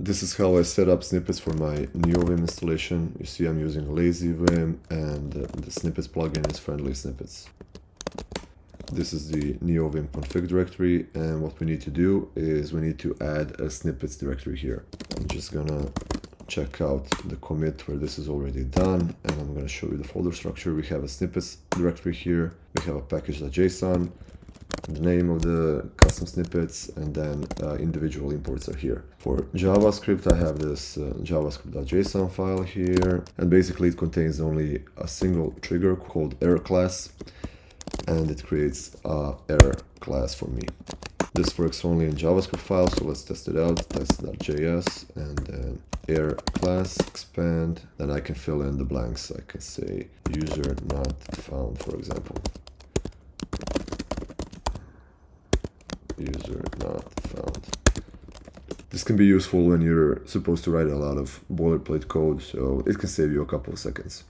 This is how I set up snippets for my NeoVim installation. You see I'm using LazyVim, and the snippets plugin is friendly-snipets. This is the NeoVim config directory, and what we need to do is we need to add a snippets directory here. I'm just gonna check out the commit where this is already done, and I'm gonna show you the folder structure. We have a snippets directory here, we have a package.json, the name of the custom snippets, and then individual imports are here. For JavaScript, I have this javascript.json file here, and basically it contains only a single trigger called error class, and it creates a error class for me. This works only in JavaScript files, so let's test it out. Test.js, and then error class, expand, then I can fill in the blanks. I can say user not found, for example. User not found. This can be useful when you're supposed to write a lot of boilerplate code, so it can save you a couple of seconds.